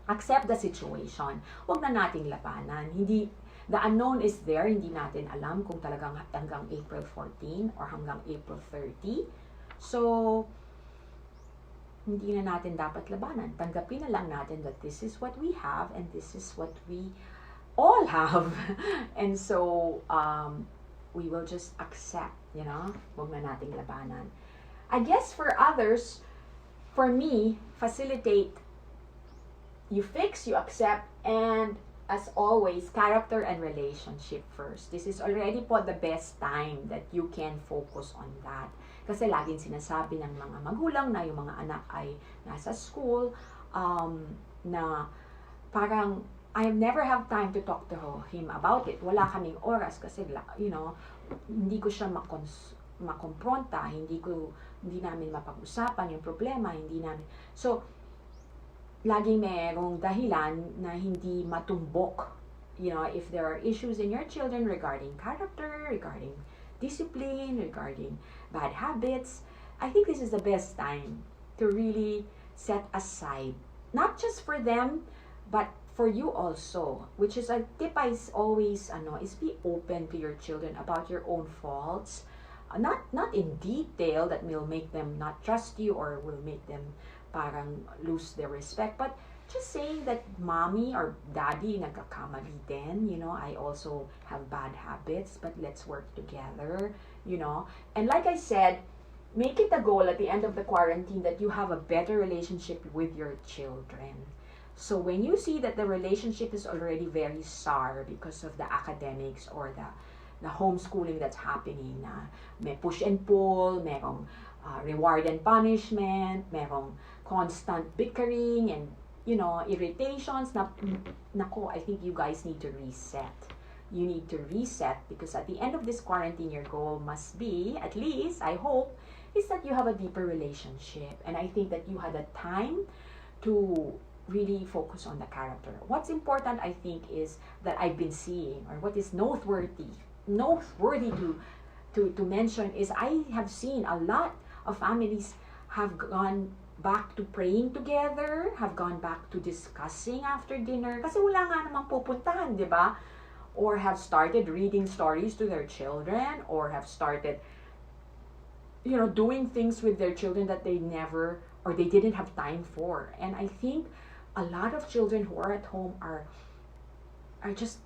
accept the situation. Huwag na nating labanan. The unknown is there. Hindi natin alam kung talagang hanggang April 14 or hanggang April 30. So, hindi na natin dapat labanan. Tanggapin na lang natin that this is what we have and this is what we all have. And so, we will just accept, you know, huwag na nating labanan. I guess for others, for me, facilitate, you fix, you accept, and as always, character and relationship first. This is already po the best time that you can focus on that. Kasi laging sinasabi ng mga magulang na yung mga anak ay nasa school, na parang I never have time to talk to him about it. Wala kaming oras kasi, you know, hindi ko siya makompronta, hindi namin mapag-usapan yung problema, hindi namin. So, laging merong dahilan na hindi matumbok. You know, if there are issues in your children regarding character, regarding discipline, regarding bad habits, I think this is the best time to really set aside, not just for them, but for you also, which is a tip I always is be open to your children about your own faults, not in detail that will make them not trust you or will make them parang lose their respect, but just saying that mommy or daddy nagkakamali din, you know, I also have bad habits, but let's work together, you know. And like I said, make it a goal at the end of the quarantine that you have a better relationship with your children. So when you see that the relationship is already very sour because of the academics or the homeschooling that's happening, na may push and pull, merong reward and punishment, merong constant bickering and, you know, irritations, nako, I think you guys need to reset. You need to reset because at the end of this quarantine, your goal must be, at least, I hope, is that you have a deeper relationship. And I think that you had a time to really focus on the character. What's important, I think, is that I've been seeing, or what is noteworthy to mention is I have seen a lot of families have gone back to praying together, have gone back to discussing after dinner, kasi wala nga namang pupuntahan, di ba? Or have started reading stories to their children, or have started, doing things with their children that they never, or they didn't have time for. And I think a lot of children who are at home are just,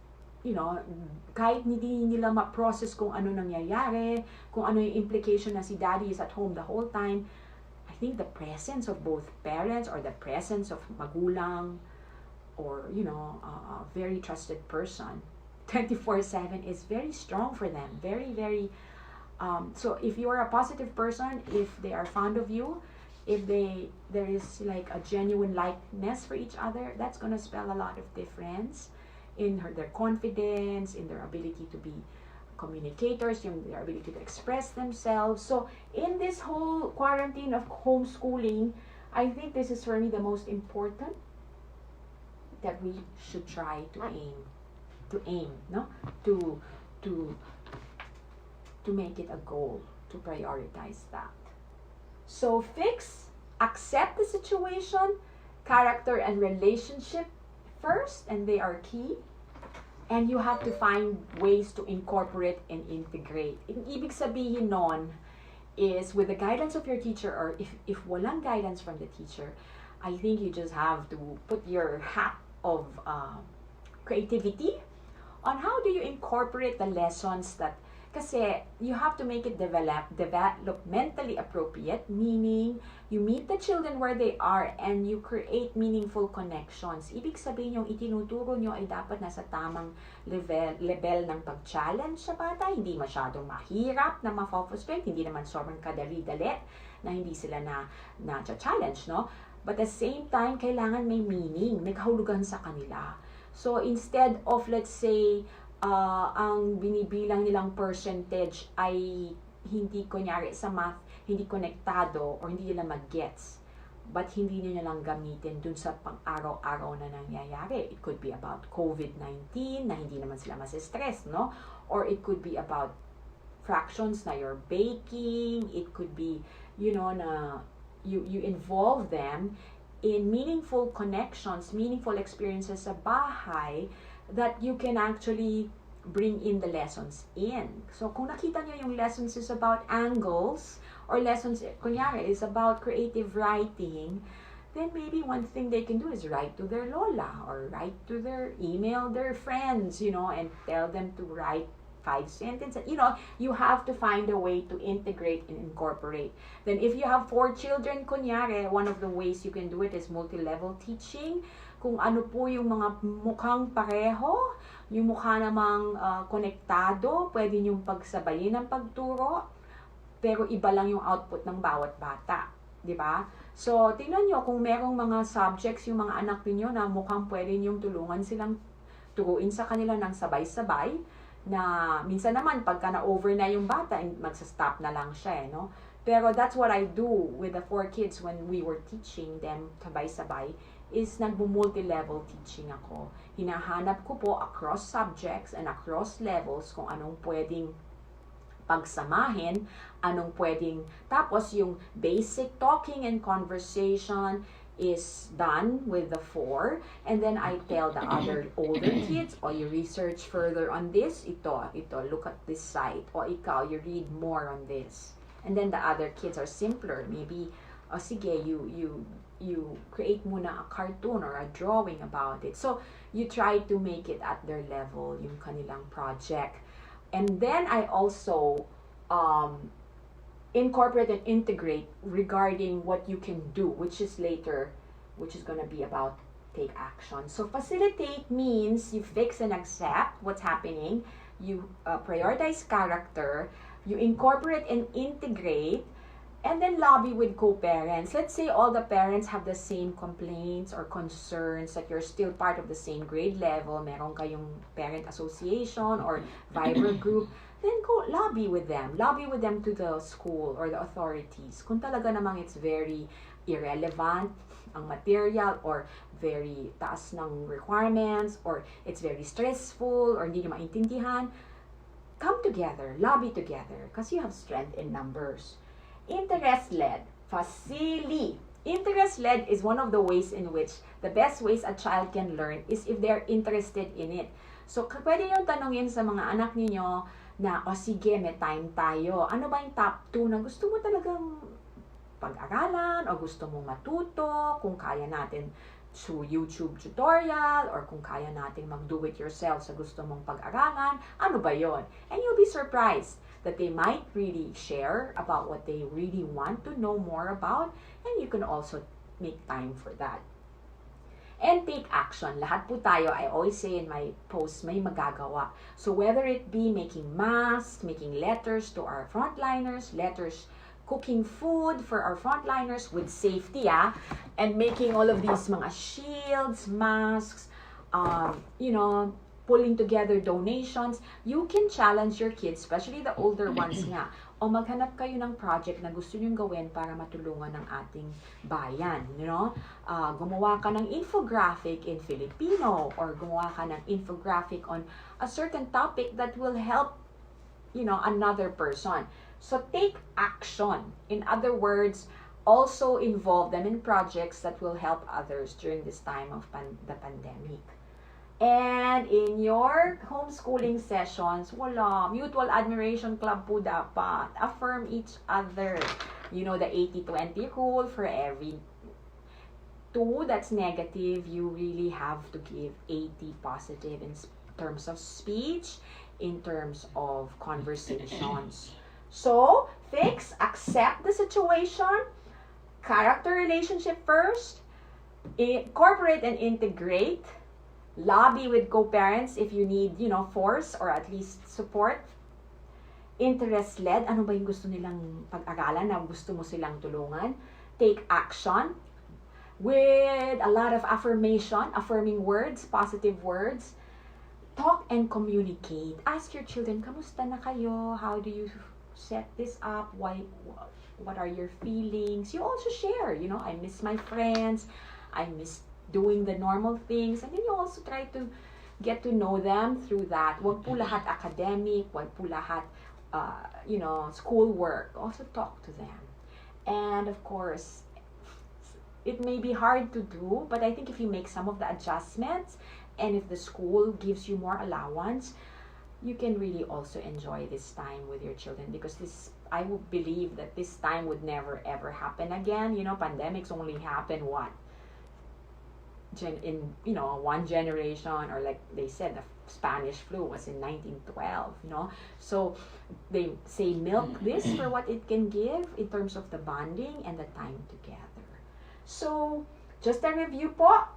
kahit hindi nila ma-process kung ano nangyayari, kung ano yung implication na si daddy is at home the whole time, I think the presence of both parents or the presence of magulang or, a very trusted person 24/7 is very strong for them. Very, very, so if you are a positive person, if they are fond of you, if there is like a genuine likeness for each other, that's gonna spell a lot of difference in their confidence, in their ability to be communicators, their ability to express themselves. So in this whole quarantine of homeschooling, I think this is for me the most important that we should try to aim, to make it a goal, to prioritize that. So accept the situation, character and relationship first, and they are key. And you have to find ways to incorporate and integrate. Ibig sabihin nun is with the guidance of your teacher, or if walang guidance from the teacher, I think you just have to put your hat of creativity on how do you incorporate the lessons that, kasi you have to make it developmentally appropriate, meaning you meet the children where they are and you create meaningful connections. Ibig sabihin yung itinuturo nyo ay dapat nasa tamang level ng pag-challenge sa bata, hindi masyadong mahirap na ma-frustrate, hindi naman sobrang kadali-dali na hindi sila na-challenge, no? But at the same time, kailangan may meaning, may kahulugan sa kanila. So instead of, let's say, ang binibilang nilang percentage ay hindi, kunyari sa math, hindi konektado or hindi nila mag-gets, but hindi nila lang gamitin dun sa pang-araw-araw na nangyayari. It could be about COVID-19 na hindi naman sila masistress, no? Or it could be about fractions na you're baking. It could be, na you involve them in meaningful connections, meaningful experiences sa bahay that you can actually bring in the lessons in. So, kung nakita nyo yung lessons is about angles, or lessons, kunyari, is about creative writing, then maybe one thing they can do is write to their lola, or email their friends, and tell them to write 5 sentences. You have to find a way to integrate and incorporate. Then if you have 4 children, kunyari, one of the ways you can do it is multi-level teaching. Kung ano po yung mga mukhang pareho, yung mukha namang konektado, pwede niyong pagsabayin ng pagturo, pero iba lang yung output ng bawat bata. Di ba? So, tingnan nyo kung merong mga subjects yung mga anak niyo na mukhang pwede niyong tulungan silang turuin sa kanila ng sabay-sabay, na minsan naman pagka na-over na yung bata, magsa-stop na lang siya, no? Pero that's what I do with the 4 kids when we were teaching them sabay-sabay, is nagbo-multi-level teaching ako. Hinahanap ko po across subjects and across levels kung anong pwedeng pagsamahin, anong pwedeng, tapos yung basic talking and conversation is done with the 4, and then I tell the other older kids, you research further on this, ito, look at this site, ikaw, you read more on this. And then the other kids are simpler, maybe, sige, you create muna a cartoon or a drawing about it. So, you try to make it at their level, yung kanilang project. And then, I also incorporate and integrate regarding what you can do, which is going to be about take action. So, facilitate means you fix and accept what's happening, you prioritize character, you incorporate and integrate, and then lobby with co-parents. Let's say all the parents have the same complaints or concerns, that you're still part of the same grade level, meron kayong parent association or Viber group, then go lobby with them to the school or the authorities. Kung talaga namang it's very irrelevant ang material, or very taas ng requirements, or it's very stressful, or hindi nyo maintindihan, come together, lobby together, because you have strength in numbers. Interest-led, facilitate. Interest-led is one of the ways in which the best ways a child can learn is if they're interested in it. So, pwede nyo tanongin sa mga anak niyo na, o sige, may time tayo. Ano ba yung top 2 na gusto mo talagang pag-aralan o gusto mo matuto, kung kaya natin through YouTube tutorial or kung kaya natin mag-do-it-yourself sa gusto mong pag-aralan, ano ba yon? And you'll be surprised that they might really share about what they really want to know more about, and you can also make time for that. And take action. Lahat po tayo, I always say in my posts, may magagawa. So whether it be making masks, making letters to our frontliners, cooking food for our frontliners with safety, and making all of these mga shields, masks, pulling together donations, you can challenge your kids, especially the older ones nga, o maghanap kayo ng project na gusto nyong gawin para matulungan ng ating bayan, gumawa ka ng infographic in Filipino, or gumawa ka ng infographic on a certain topic that will help, another person. So take action. In other words, also involve them in projects that will help others during this time of the pandemic. And in your homeschooling sessions, mutual admiration club po dapat. Affirm each other. The 80-20 rule, for every 2 that's negative, you really have to give 80 positive in terms of speech, in terms of conversations. So, accept the situation, character relationship first, incorporate and integrate, lobby with co-parents if you need, force or at least support. Interest-led, ano ba yung gusto nilang pag-aralan na gusto mo silang tulungan? Take action with a lot of affirming words, positive words. Talk and communicate. Ask your children, kamusta na kayo? How do you set this up? What are your feelings? You also share, I miss my friends. I miss doing the normal things, and then you also try to get to know them through that. Wag po lahat academic, wag po lahat school work. Also talk to them. And of course, it may be hard to do, but I think if you make some of the adjustments, and if the school gives you more allowance, you can really also enjoy this time with your children, because I would believe that this time would never ever happen again. Pandemics only happen in one generation, or like they said, the Spanish flu was in 1912, so they say milk this for what it can give in terms of the bonding and the time together. So just a review po,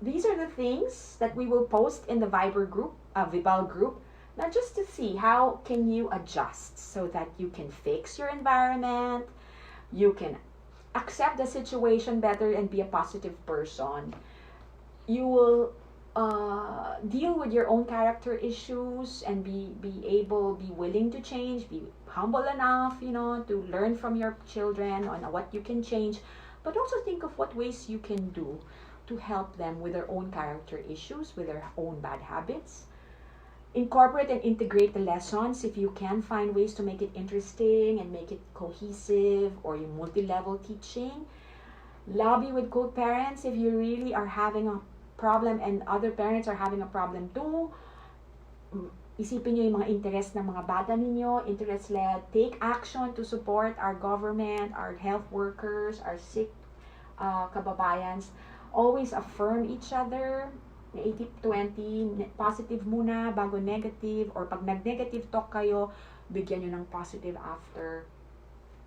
these are the things that we will post in the Vibal group, now just to see how can you adjust so that you can fix your environment, you can accept the situation better and be a positive person. You will deal with your own character issues and be willing to change, be humble enough, to learn from your children on what you can change, but also think of what ways you can do to help them with their own character issues, with their own bad habits. Incorporate and integrate the lessons if you can find ways to make it interesting and make it cohesive, or your multi-level teaching. Lobby with co-parents if you really are having a problem and other parents are having a problem too. Isipin nyo yung mga interest ng mga bata ninyo, interest-led. Take action to support our government, our health workers, our sick kababayans. Always affirm each other. 80-20, positive muna bago negative, or pag nag-negative talk kayo, bigyan nyo ng positive after.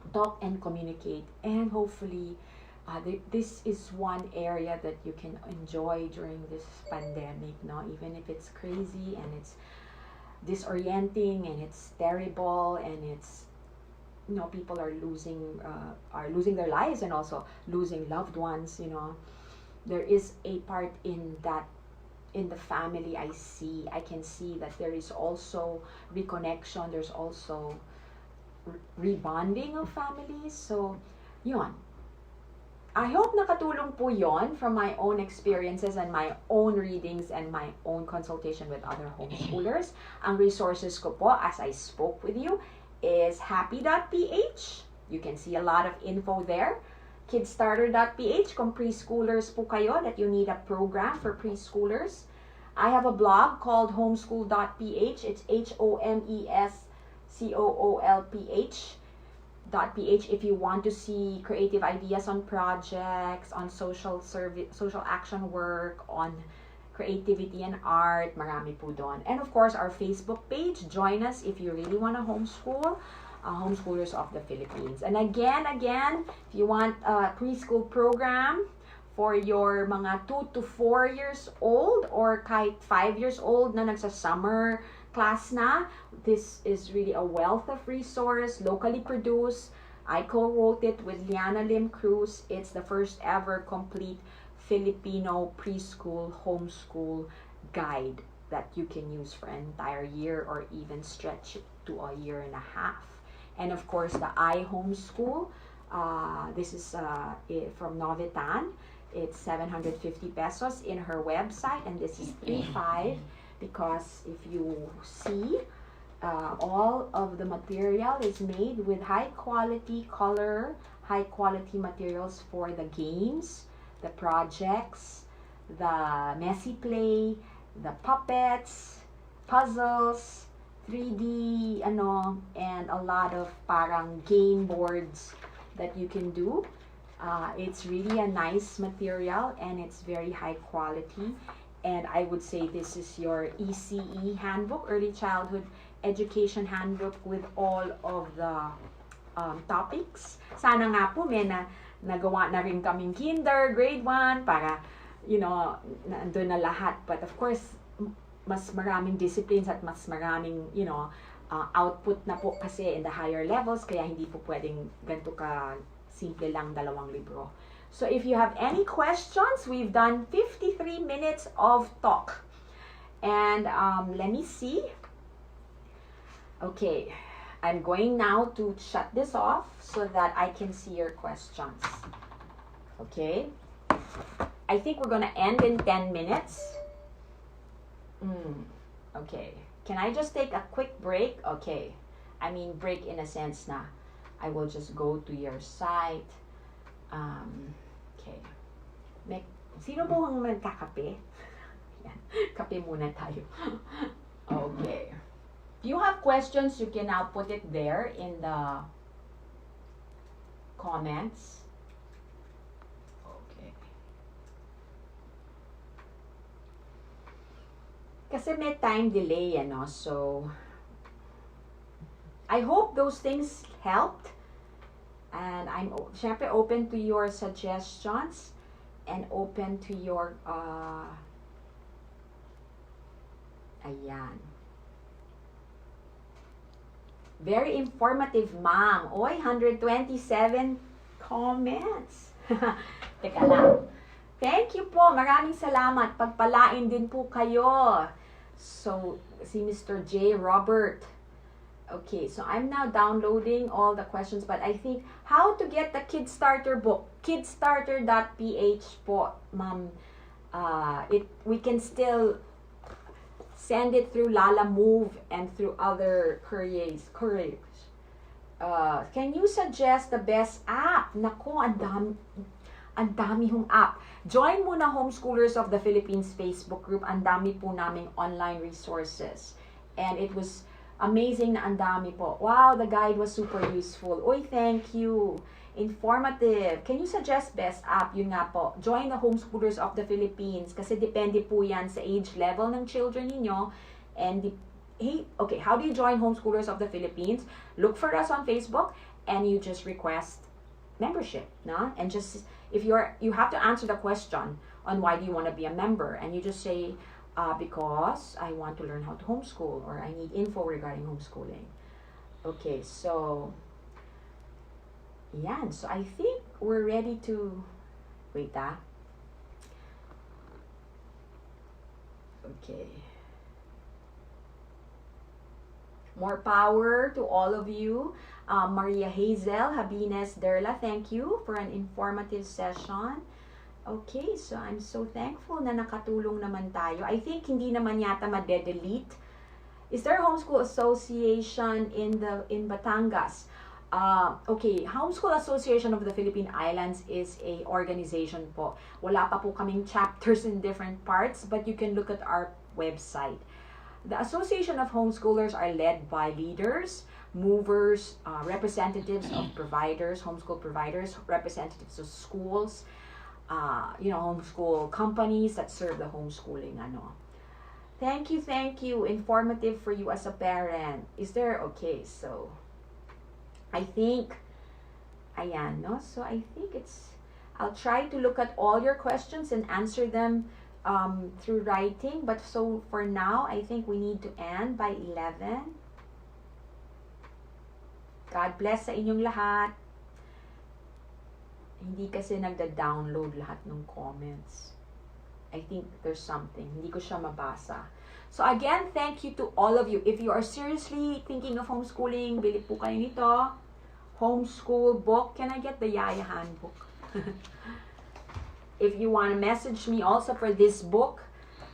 Talk and communicate, and hopefully this is one area that you can enjoy during this pandemic, even if it's crazy and it's disorienting and it's terrible and it's people are losing their lives and also losing loved ones. There is a part in that, in the family. I can see that there is also reconnection, there's also rebonding of families. So yun, I hope nakatulong po yon from my own experiences and my own readings and my own consultation with other homeschoolers. Ang resources ko po, as I spoke with you, is happy.ph. You can see a lot of info there. kidstarter.ph kung preschoolers po kayo that you need a program for preschoolers. I have a blog called homeschool.ph. It's homeschoolph.ph if you want to see creative ideas on projects, on social action work, on creativity and art. Marami po doon. And of course, our Facebook page. Join us if you really want to homeschool. Homeschoolers of the Philippines. And again, if you want a preschool program for your mga 2 to 4 years old or kahit 5 years old na nagsa-summer class na, this is really a wealth of resource, locally produced. I co-wrote it with Liana Lim Cruz. It's the first ever complete Filipino preschool homeschool guide that you can use for an entire year or even stretch it to a year and a half. And of course, the iHomeschool. This is from Novitan. It's 750 pesos in her website, and this is 3.5 because if you see, all of the material is made with high quality color, high quality materials for the games, the projects, the messy play, the puppets, puzzles, 3D, and a lot of parang game boards that you can do. It's really a nice material and it's very high quality. And I would say this is your ECE handbook, Early Childhood Education Handbook, with all of the topics. Sana nga po may nagawa na rin kaming kinder, grade 1, para, nandun na lahat. But of course, mas maraming disciplines at mas maraming, output na po kasi in the higher levels, kaya hindi po pwedeng ganito ka simple lang 2 libro. So if you have any questions, we've done 53 minutes of talk. And let me see. Okay, I'm going now to shut this off so that I can see your questions. Okay, I think we're gonna end in 10 minutes. Okay, can I just take a quick break? Okay, I mean break in a sense na I will just go to your site. Okay, sino po ang nagkakape? Yan. Kape muna tayo. Okay, if you have questions, you can now put it there in the comments. Kasi may time delay, so I hope those things helped. And I'm syempre open to your suggestions and open to your, ayan. Very informative, ma'am. Oy, 127 comments. Teka lang. Thank you po. Maraming salamat. Pagpalain din po kayo. So, si Mr. J. Robert. Okay, so I'm now downloading all the questions, but I think how to get the Kidstarter book. Kidstarter.ph po, ma'am. We can still send it through Lala Move and through other couriers. Can you suggest the best app? Naku, ang dami hong app. Join muna Homeschoolers of the Philippines Facebook group. Ang dami po naming online resources. And it was amazing na ang dami po. Wow, the guide was super useful. Oy, thank you. Informative. Can you suggest best app? Yun nga po. Join the Homeschoolers of the Philippines kasi depende po yan sa age level ng children ninyo. And okay, how do you join Homeschoolers of the Philippines? Look for us on Facebook and you just request membership, no? And just you have to answer the question on why do you want to be a member, and you just say because I want to learn how to homeschool or I need info regarding homeschooling. Okay, so yan. So I think we're ready to wait. Okay. More power to all of you. Maria Hazel Habines Derla, thank you for an informative session. Okay, so I'm so thankful na nakatulong naman tayo. I think hindi naman yata ma-delete. Is there a homeschool association in Batangas? Okay, Homeschool Association of the Philippine Islands is a organization po. Wala pa po kaming chapters in different parts, but you can look at our website. The Association of Homeschoolers are led by leaders, movers, representatives of providers, homeschool providers, representatives of schools, homeschool companies that serve the homeschooling. Thank you. Informative for you as a parent. Is there, okay, so I think, ayan, no? So I think I'll try to look at all your questions and answer them through writing. But so for now, I think we need to end by 11. God bless sa inyong lahat. Hindi kasi nagda-download lahat ng comments. I think there's something. Hindi ko siya mabasa. So again, thank you to all of you. If you are seriously thinking of homeschooling, bili po kayo nito. Homeschool book. Can I get the Yaya handbook? If you want to message me also for this book,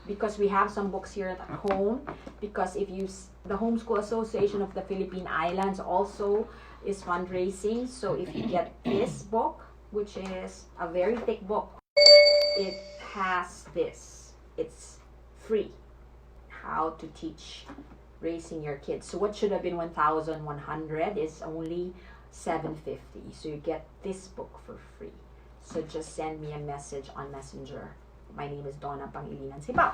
because we have some books here at home, because the Homeschool Association of the Philippine Islands also is fundraising. So if you get this book, which is a very thick book, it has this. It's free. How to teach raising your kids. So what should have been 1,100 is only 750. So you get this book for free. So just send me a message on Messenger. My name is Donna Pangilinan-Simpao.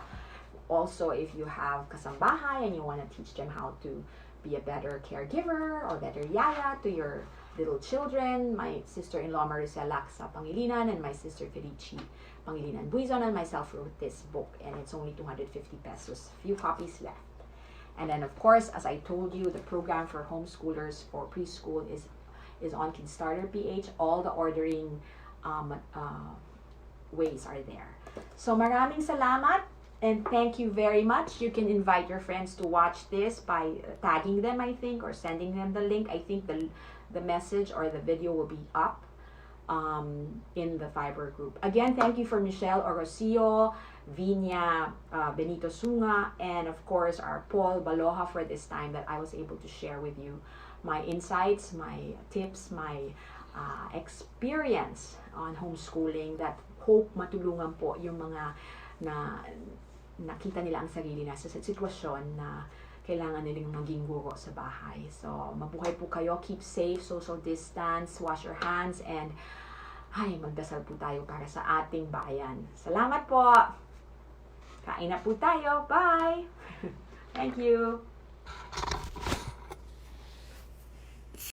Also, if you have kasambahay and you want to teach them how to be a better caregiver or better yaya to your little children, my sister-in-law Maricela Pangilinan and my sister Felici Pangilinan-Buizon and myself wrote this book, and it's only 250 pesos. Few copies left. And then, of course, as I told you, the program for homeschoolers for preschool is on Kidstarter PH. All the ordering ways are there. So maraming salamat and thank you very much. You can invite your friends to watch this by tagging them, I think, or sending them the link. I think the message or the video will be up in the Fiber group. Again, thank you for Michelle Orocio, Vinia Benito Sunga, and of course our Paul Baloha for this time that I was able to share with you my insights, my tips, my experience on homeschooling that hope matulungan po yung mga na nakita nila ang sarili na sa sitwasyon na kailangan nilang maging guro sa bahay. So, mabuhay po kayo, keep safe, social distance, wash your hands, and magdasal po tayo para sa ating bayan. Salamat po! Kain na po tayo. Bye! Thank you!